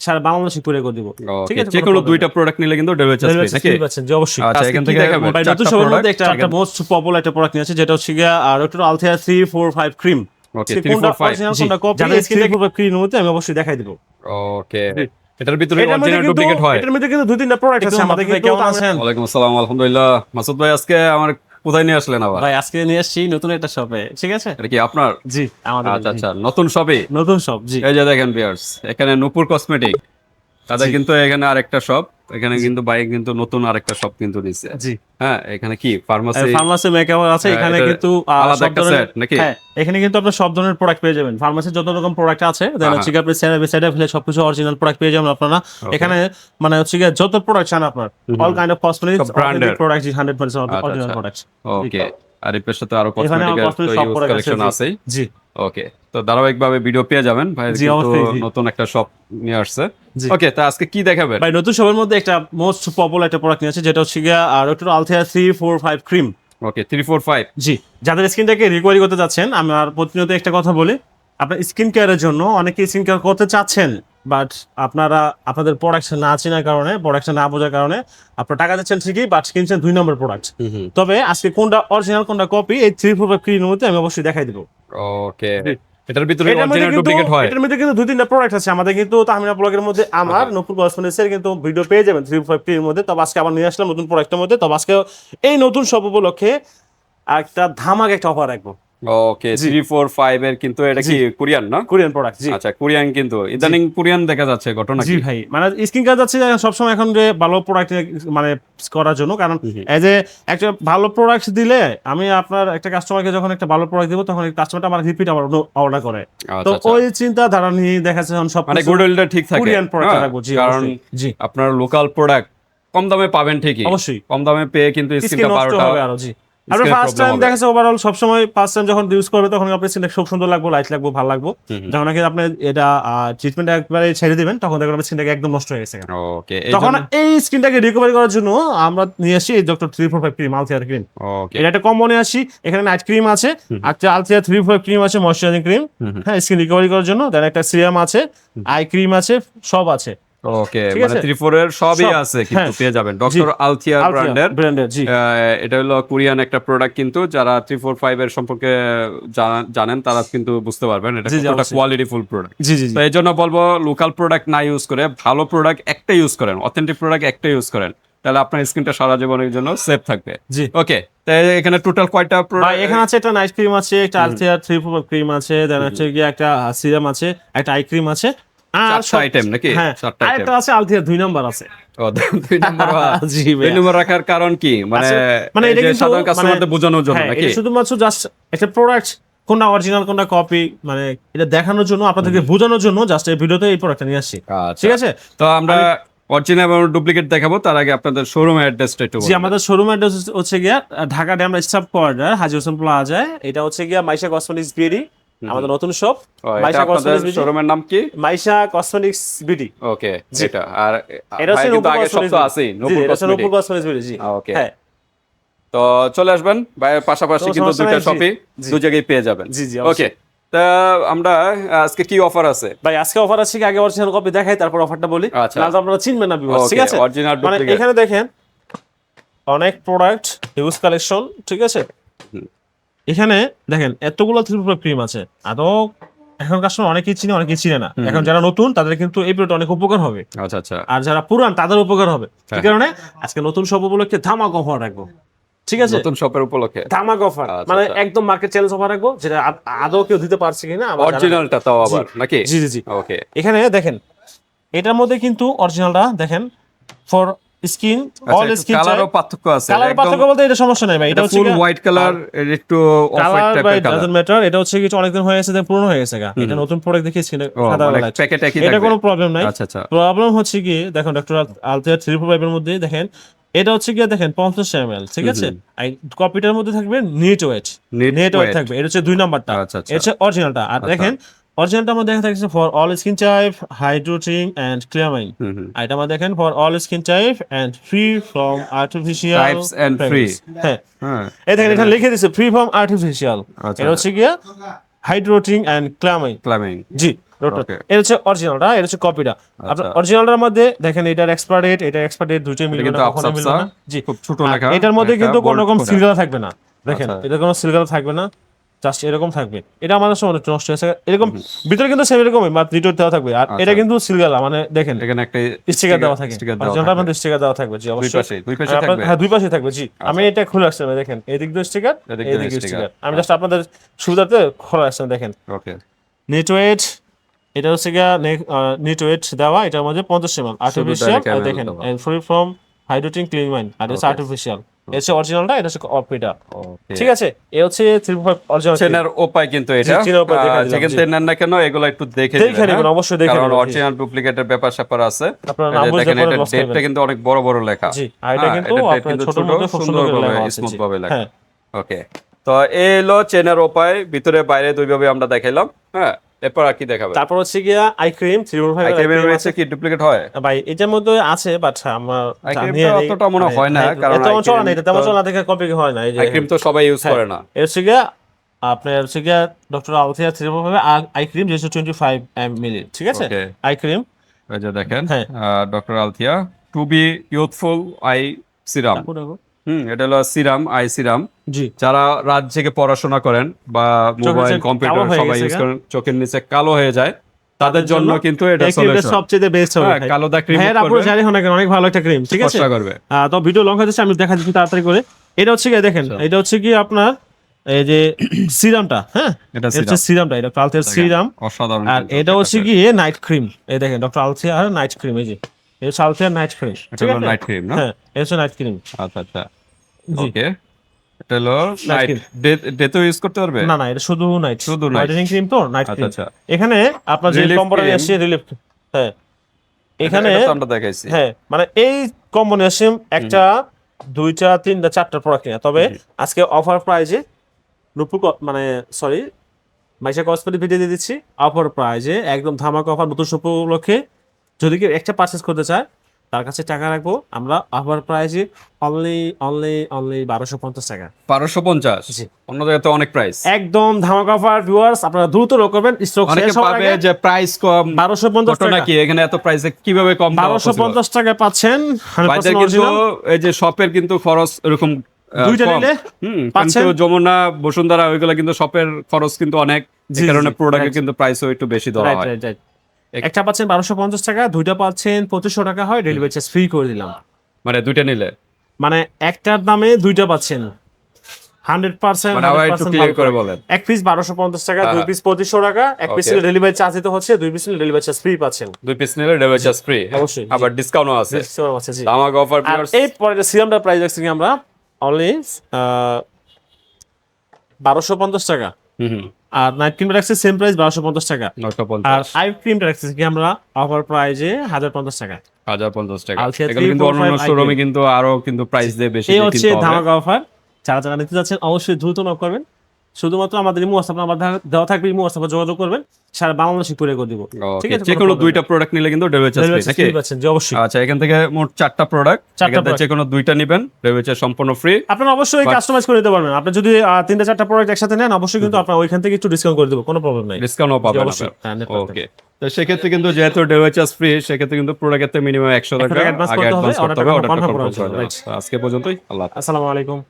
সারা বাংলাদেশে কুরিয়ার করে দিব। ঠিক আছে, যে কোনো দুইটা প্রোডাক্ট নিলে কিন্তু ডেলিভারি চার্জ ফ্রি নাকি? পাচ্ছেন জি অবশ্যই। আচ্ছা, এখান থেকে দেখাবেন ভাই নতুন সবার মধ্যে একটা মোস্ট পপুলার একটা প্রোডাক্ট নিয়ে আছে, যেটা হচ্ছে গিয়া ডক্টর আলথিয়া 345 ক্রিম। ওকে 345 কোনটা কপি যাদের স্কিন 345 ক্রিম মধ্যে আমি অবশ্যই দেখাই দেব। ওকে, এটার ভিতরে অরিজিনাল ডুপ্লিকেট হয়? এটার মধ্যে কিন্তু দুই তিনটা প্রোডাক্ট আছে আমাদের। কেমন আছেন? ওয়ালাইকুম আসসালাম, আলহামদুলিল্লাহ। মাসুদ ভাই আজকে আমার কোথায় নিয়ে আসলেন আবার? ভাই আজকে নিয়ে আসছি নতুন একটা শপে। ঠিক আছে, এটা কি আপনার? জি আমাদের। আচ্ছা, নতুন শপে, নতুন শপ জি। এই যে দেখেন ভিউয়ার্স, এখানে নূপুর কসমেটিক, তাদের কিন্তু এখানে আরেকটা শপ, এখানে কিন্তু বাইক কিন্তু নতুন আরেকটা শপ কিন্তু নিছে। জি হ্যাঁ, এখানে কি ফার্মাসি মেকআপ আছে এখানে, কিন্তু আলাদা একটা সেট নাকি? হ্যাঁ, এখানে কিন্তু আপনারা সব ধরনের প্রোডাক্ট পেয়ে যাবেন। ফার্মাসির যত রকম প্রোডাক্ট আছে দেন হচ্ছে আপনি সাইডে ফেলে সবকিছু অরিজিনাল প্রোডাক্ট পেয়ে যাবেন আপনারা এখানে। মানে হচ্ছে যত প্রোডাক্ট চান আপনার, all kind of cosmetics branded product, 100% original product. Okay, আর এই পেছনে তো আরো কসমেটিক্স ইউজ কালেকশন আছে। জি ওকে, তো ধারাবাহিকভাবে ভিডিও পেয়ে যাবেন ভাই, কিন্তু নতুন একটা শপ নিয়ে আসছে। ওকে, তো আজকে কি দেখাবেন ভাই? নতুন শপের মধ্যে একটা মোস্ট পপুলার একটা প্রোডাক্ট নিয়ে আছে, যেটা হচ্ছে গিয়া ডক্টর আলথিয়া 345 ক্রিম। ওকে 345 জি, যাদের স্কিনটাকে রিকভারি করতে যাচ্ছেন, আমার প্রতিনিয়ত একটা কথা বলি, আপনার স্কিন কেয়ারের জন্য অনেকে স্কিন কেয়ার করতে চাচ্ছেন, বাট আপনারা আপনাদের প্রোডাক্ট না চেনার কারণে, প্রোডাক্ট না বোঝার কারণে আপনারা টাকা দিচ্ছেন ঠিকই, বাট কিনছেন 2 নম্বর প্রোডাক্ট। তবে আজকে কোনটা অরিজিনাল কোনটা কপি, এই 345 ক্রিমের মধ্যে আমি অবশ্যই দেখাই দেব। ওকে, এটার ভিতরে অরিজিনাল ডুপ্লিকেট হয়? এটার মধ্যে কিন্তু দুই তিনটা প্রোডাক্ট আছে আমাদের, কিন্তু তাহমিনা ব্লগের মধ্যে আমার নতুন কসমেটিক্সের কিন্তু ভিডিও পেয়ে যাবেন 345 এর মধ্যে। তবে আজকে আবার নিয়ে আসলাম নতুন প্রোডাক্টের মধ্যে। তবে আজকে এই নতুন সব উপলক্ষে একটা ধামাকা একটা অফার রাখবো। ওকে 345 এর কিন্তু এটা কি কোরিয়ান না? কোরিয়ান প্রোডাক্ট জি। আচ্ছা, কোরিয়ান কিন্তু ইদানিং কোরিয়ান দেখা যাচ্ছে, ঘটনা কি? জি ভাই, মানে স্কিন কেয়ার যাচ্ছে সবসময় এখন যে ভালো প্রোডাক্ট মানে করার জন্য, কারণ এজ এ একটা ভালো প্রোডাক্ট দিলে আমি আপনার একটা কাস্টমারকে যখন একটা ভালো প্রোডাক্ট দিব, তখন কাস্টমারটা আমার রিপিট আবার অর্ডার করে। তো ওই চিন্তা ধারা নিয়ে দেখা যাচ্ছে সব মানে গুডউইলটা ঠিক থাকে, কোরিয়ান প্রোডাক্ট রাখবো জি। কারণ জি আপনার লোকাল প্রোডাক্ট কম দামে পাবেন ঠিকই, অবশ্যই কম দামে পেয়ে কিন্তু স্কিনটা 12টা হবে আরো। জি, আমরা ফার্স্ট টাইম দেখা যাচ্ছে ওভারঅল সবসময় ফার্স্ট টাইম যখন ইউজ করবে, তখন আপনার স্কিনটা খুব সুন্দর লাগবে, লাইট লাগবে, ভালো লাগবে। যখন নাকি আপনি এটা ট্রিটমেন্ট একবারে ছেড়ে দিবেন, তখন দেখবেন আপনার স্কিনটাকে একদম নষ্ট হয়ে গেছে। ওকে, তখন এই স্কিনটাকে রিকভারি করার জন্য আমরা নিয়ে আসি এই ডক্টর 345 ক্রিম, আলথিয়া ক্রিম। ওকে, এটা একটা কম্বো নিয়ে আসি। এখানে নাইট ক্রিম আছে, একটা আলথিয়া 345 ক্রিম আছে, ময়শ্চারাইজিং ক্রিম, হ্যাঁ স্কিন রিকভারি করার জন্য। দেন একটা সিরাম আছে, আই ক্রিম আছে, সব আছে। ওকে, মানে 34 এর সবই আছে কিন্তু পেয়ে যাবেন ডক্টর আলথিয়া ব্র্যান্ডের। জি, এটা হলো কোরিয়ান একটা প্রোডাক্ট, কিন্তু যারা 345 এর সম্পর্কে জানেন তারা কিন্তু বুঝতে পারবেন এটা কতটা কোয়ালিটি ফুল প্রোডাক্ট। জি জি, তো এই জন্য বলবো লোকাল প্রোডাক্ট না ইউজ করে ভালো প্রোডাক্ট একটা ইউজ করেন, অথেন্টিক প্রোডাক্ট একটা ইউজ করেন, তাহলে আপনার স্কিনটা সারা জীবনের জন্য সেফ থাকবে। জি ওকে, তাই এখানে টোটাল কয়টা প্রোডাক্ট? এখানে আছে একটা নাইট ক্রিম আছে, একটা আলথিয়া 345 ক্রিম আছে, দেন হচ্ছে গিয়ে একটা সিরাম আছে, একটা আই ক্রিম আছে, আর চারটা আইটেম নাকি? চারটা আইটেম। একটা আছে আলথিয়া 2 নাম্বার আছে। ও 2 নাম্বার। জি ভাই, 2 নাম্বার রাখার কারণ কি? মানে এটা কিন্তু সাধারণ কাস্টমারদের বোঝানোর জন্য নাকি? এটা শুধুমাত্র জাস্ট একটা প্রোডাক্ট কোনটা অরিজিনাল কোনটা কপি, মানে এটা দেখানোর জন্য, আপনাদেরকে বোঝানোর জন্য জাস্ট এই ভিডিওতে এই প্রোডাক্টটা নিয়ে আসছি। ঠিক আছে, তো আমরা অরিজিনাল এবং ডুপ্লিকেট দেখাবো, তার আগে আপনাদের শোরুমের অ্যাড্রেসটা একটু বলুন। জি, আমাদের শোরুম অ্যাড্রেস হচ্ছে গিয়া ঢাকা ড্যাম স্টাফ কোয়ার্টার, হাজী হোসেন প্লাজায়। এটা হচ্ছে গিয়া মাইশা কসমেটিক্স বিডি, আমাদের নতুন শপ। মাইশা কসমেটিক্স বিডি, শোরুমের নাম কি? Maisha cosmetics BD. ওকে, এটা আর এটা হচ্ছে কিন্তু আগে সব তো আছেই নূপুর কসমেটিক্স বিডি। জি ওকে, হ্যাঁ, তো চলে আসবেন ভাইয়ের পাশাপাশি, কিন্তু দুইটা শপই দুই জায়গায় পেয়ে যাবেন। জি জি ওকে, তা আমরা আজকে কি অফার আছে ভাই? আজকে অফার আছে কি, আগে অরিজিনাল কপি দেখাই তারপর অফারটা বলি, আচ্ছা, নাহলে আপনারা চিনবেন না ভিউয়ার্স। ঠিক আছে, অরিজিনাল মানে ডুপ্লিকেট এখানে দেখেন অনেক প্রোডাক্ট, হিউজ কালেকশন। ঠিক আছে, এখানে দেখেন এতগুলো 345 ক্রিম আছে। আদৌ এখন কাস্টমার অনেকেই চিনে, অনেকেই চিনে না। এখন যারা নতুন তাদের কিন্তু এই প্রোডাক্ট অনেক উপকার হবে। আচ্ছা আচ্ছা, আর যারা পুরান তাদের উপকার হবে। এই কারণে আজকে নতুন সব উপলক্ষে ধামাকা অফার রাখবো। ঠিক আছে, নতুন শপের উপলক্ষে ধামাকা অফার, মানে একদম মার্কেট চ্যালেঞ্জ অফার রাখবো, যেটা আদৌ কেউ দিতে পারছে কিনা। অরিজিনালটা তাও আবার নাকি? জি জি জি। ওকে, এখানে দেখেন এটার মধ্যে কিন্তু অরিজিনালটা দেখেন ফর স্কিন, অল স্কিন কালারও পার্থক্য আছে। কালার পার্থক্য বলতে এটা সমস্যা নাই ভাই, এটা হচ্ছে ফুল হোয়াইট কালার, একটু অফ হোয়াইট টাইপের কালার। ডাজন্ট ম্যাটার, এটা হচ্ছে কিছু অনেকদিন হয়ে গেছে, পুরনো হয়ে গেছে। এটা নতুন প্রোডাক্ট দেখে স্কিনে সাদা মানে লাইট, প্যাকেট একই এটা কোনো প্রবলেম নাই। আচ্ছা আচ্ছা, প্রবলেম হচ্ছে কি দেখেন ডক্টর আলথিয়া 345 এর মধ্যে দেখেন এটা হচ্ছে কি দেখেন 50 ml। ঠিক আছে, আর কপিটার মধ্যে থাকবে নেট ওয়েট থাকবে, এটা হচ্ছে 2 নাম্বারটা, এটা হচ্ছে অরিজিনালটা। আর দেখেন অরিজিনালটা আমাদের দেখা থাকছে for all skin type, hydrating and ক্লিয়ারমাইন। আর এটা আমাদের দেখেন for all skin type and free from artificial types and free. হ্যাঁ, এই দেখেন এখানে লিখে দিয়েছে ফ্রি ফ্রম আর্টিফিশিয়াল। এটা হচ্ছে কি হাইড্রোটিং এন্ড ক্লিয়ারমাইন। ক্লামিং, জি, রোটর। Okay. এটা হচ্ছে অরিজিনালটা, এটা হচ্ছে কপিটা। আপনার অরিজিনালটার মধ্যে দেখেন এটার এক্সপায়ার ডেট, এটা এক্সপায়ার ডেট দুটোই মিলবে না, কখনো মিলবে না। জি, খুব ছোট আর লেখা, এটার মধ্যে কিন্তু কোনো রকম সিলগালা থাকবে না, দেখেন আচ্ছা। এটা কোনো সিলগালা থাকবে না, জাস্ট এরকম থাকবে। এটা আমাদের সময় একটু নষ্ট হয়েছে এরকম, ভিতরে কিন্তু সেম এরকমই মাত্র রিটোর দেওয়া থাকবে। আর এটা কিন্তু সিলগালা, মানে দেখেন এখানে একটা স্টিকার দেওয়া থাকে, অরিজিনালটার মধ্যে স্টিকার দেওয়া থাকবে। জি অবশ্যই, দুই পাশে থাকবে। হ্যাঁ দুই পাশে থাকবে। জি আমি এটা খুলে আসছি, দেখেন এদিক দিয়ে স্টিকার, এদিক দিয়ে স্টিকার। আমি জাস্ট আপনাদের সুবিধার্থে খোলা আসছি, দেখেন ওকে। নেট ওয়েট, এটা হচ্ছে গিয়া নেট ওয়েট দেওয়া, এটার মধ্যে 50 ml আর্টিফিশিয়াল, দেখেন ফ্রি ফ্রম হাইড্রোটিন ক্লিন ওয়াইন, আর হচ্ছে আর্টিফিশিয়াল। এটা হচ্ছে অরিজিনালটা, এটা হচ্ছে কপিটা। ঠিক আছে, এ হচ্ছে 3.5 অরিজিনাল চেনার উপায় কিন্তু এটা, যেখান থেকে নেন না কেন এগুলো একটু দেখে নেবেন, অবশ্যই দেখে নেবেন, কারণ অরিজিনাল ডুপ্লিকেটের ব্যাপার স্যাপার আছে। আপনারা নাম বুঝে দেখেন পরে এটা লস করবেন। ডেটটা কিন্তু অনেক বড় বড় লেখা। জি, আর এটা কিন্তু আপনার ছোট মধ্যে খুব সুন্দর করে লেখা আছে, স্মুথ ভাবে লেখা। হ্যাঁ ওকে, তো এই হলো চেনার উপায়, ভিতরে বাইরে দুইভাবে আমরা দেখাইলাম। হ্যাঁ, এরপর আর কি দেখাবে? তারপর হচ্ছে গিয়া আই ক্রিম 3.5 আই ক্রিমের রয়েছে কি ডুপ্লিকেট হয় ভাই? এটার মধ্যে আছে, বাট আমার আই ক্রিমটা অতটা মনে হয় না, কারণ এটা তেমন চলে না, এটা তেমন চলে না, দেখে কপি হয় না। এই যে আই ক্রিম তো সবাই ইউজ করে না। এর হচ্ছে গিয়া আপনার হচ্ছে গিয়া ডক্টর আলথিয়া 3.5 আই ক্রিম, যেটা 25 ml, ঠিক আছে আই ক্রিম। এই যে দেখেন হ্যাঁ। Doctor Althea to be youthful eye serum. এটা হলো সিরাম, আই সিরাম। জি, যারা রাত জেগে পড়াশোনা করেন বা মোবাইল কম্পিউটার সবাই ইউজ করেন, চোখের নিচে কালো হয়ে যায়, তাদের জন্য কিন্তু এটা সলিউশন সবচেয়ে বেস্ট হবে। কালো দাগ ক্রিম হ্যাঁ আপু জানি অনেক ভালো একটা ক্রিম, ঠিক আছে করবে। তো ভিডিও লং হচ্ছে, আমি দেখা দিচ্ছি তাড়াতাড়ি করে। এটা হচ্ছে কি দেখেন, এটা হচ্ছে কি আপনার এই যে সিরামটা, হ্যাঁ এটা হচ্ছে সিরামটা, এটা আলথিয়ার সিরাম। অসাধারণ। আর এটা হচ্ছে কি নাইট ক্রিম, এই দেখেন ডক্টর আলথিয়া নাইট ক্রিম, এই যে এটা হচ্ছে আলথিয়ার নাইট ক্রিম, ঠিক আছে নাইট ক্রিম না? হ্যাঁ এটা হচ্ছে নাইট ক্রিম। আচ্ছা আচ্ছা, ওকে। এটা হলো নাইট, ডে তো ইউজ করতে পারবে? না এটা শুধু নাইট, শুধু নাইট ক্রিম তো নাইট ক্রিম। আচ্ছা, এখানে আপনার যে কম্বোটা আসছে রিলিফ, হ্যাঁ এখানে আমরা দেখাইছি। হ্যাঁ মানে এই কম্বিনেশন একটা, দুইটা, তিনটা, চারটা প্রোডাক্ট নিয়ে, তবে আজকে অফার প্রাইজে মানে সরি মাইশা কসমেটিক ভিডিও দিয়ে দিচ্ছি অফার প্রাইজে, একদম ধামাকা অফার, নতুন শপ উপলক্ষে। যদি কেউ একটা পারচেস করতে চায় তার কাছে টাকা রাখবো আমরা অফার প্রাইজে অনলি 1250 টাকা। 1250? জি, অন্য জায়গায় তো অনেক প্রাইস। একদম ধামাকা অফার ভিউয়ার্স, আপনারা দ্রুত রো করবেন, স্টক শেষ হওয়ার আগে। যে প্রাইস কম 1250 টাকা কি এখানে এত প্রাইসে কিভাবে কম? 1250 টাকা পাচ্ছেন 100% কিন্তু অরিজিনাল। এই যে শপের কিন্তু খরচ এরকম দুইটা নিলে কিন্তু যমুনা বসুন্ধরা ওইগুলা কিন্তু শপের খরচ কিন্তু অনেক, যে কারণে প্রোডাক্টের কিন্তু প্রাইসও একটু বেশি ধরা হয়। একটা পাচ্ছেন 1250 টাকা, দুইটা পাচ্ছেন 2500 টাকা হয়, ডেলিভারি চার্জ ফ্রি করে দিলাম। মানে দুইটা নিলে, মানে একটার দামে দুইটা পাচ্ছেন 100%। মানে আবার একটু ক্লিয়ার করে বলেন। এক পিস 1250 টাকা, দুই পিস 2500 টাকা, এক পিস নিলে ডেলিভারি চার্জ দিতে হচ্ছে, দুই পিস নিলে ডেলিভারি চার্জ ফ্রি পাচ্ছেন। দুই পিস নিলে ডেলিভারি চার্জ ফ্রি, অবশ্যই, আবার ডিসকাউন্টও আছে। জি আমাকে অফার আর এই পরে সিরামটা প্রাইস রাখছি আমরা অনলি 1250 টাকা। আর নাইট ক্রিমটা রাখছি সেম প্রাইস 1250 টাকা। আর আই ক্রিমটা রাখছি কি আমরা অফার প্রাইজে 1050 টাকা। 1050 টাকা। এগুলো কিন্তু অন্যান্য শোরুমে কিন্তু আরো কিন্তু প্রাইস দেয় বেশি। এই হচ্ছে ধামাকা অফার, যারা নিতে যাচ্ছেন অবশ্যই দ্রুত নক করবেন। শুধুমাত্র আমাদের ইমো হোয়াটসঅ্যাপ নাম্বার দেওয়া থাকবে, ইমো হোয়াটসঅ্যাপে যোগাযোগ করবেন, সারা বাংলাদেশে কুরিয়ার করে দিব। ঠিক আছে, যে কোনো দুইটা প্রোডাক্ট নিলে কিন্তু ডেলিভারি চার্জ ফ্রি নাকি? জি অবশ্যই। আচ্ছা, এখান থেকে মোট 4টা প্রোডাক্ট, এখান থেকে যে কোনো দুইটা নেবেন, ডেলিভারি চার্জ সম্পূর্ণ ফ্রি। আপনারা অবশ্যই কাস্টমাইজ করে দিতে পারবেন। আপনি যদি 3টা 4টা প্রোডাক্ট একসাথে নেন অবশ্যই কিন্তু আপনারা ওইখান থেকে একটু ডিসকাউন্ট করে দেব, কোনো প্রবলেম নাই, ডিসকাউন্টও পাবেন। ওকে, তো সেক্ষেত্রে কিন্তু যেহেতু ডেলিভারি চার্জ ফ্রি, সেক্ষেত্রে কিন্তু প্রোডাক্টে মিনিমাম 100 টাকা আগে অ্যাডভান্স করতে হবে, অর্ডারটা কনফার্ম করতে হবে। আজকে পর্যন্তই, আল্লাহ হাফেজ। আসসালামু আলাইকুম।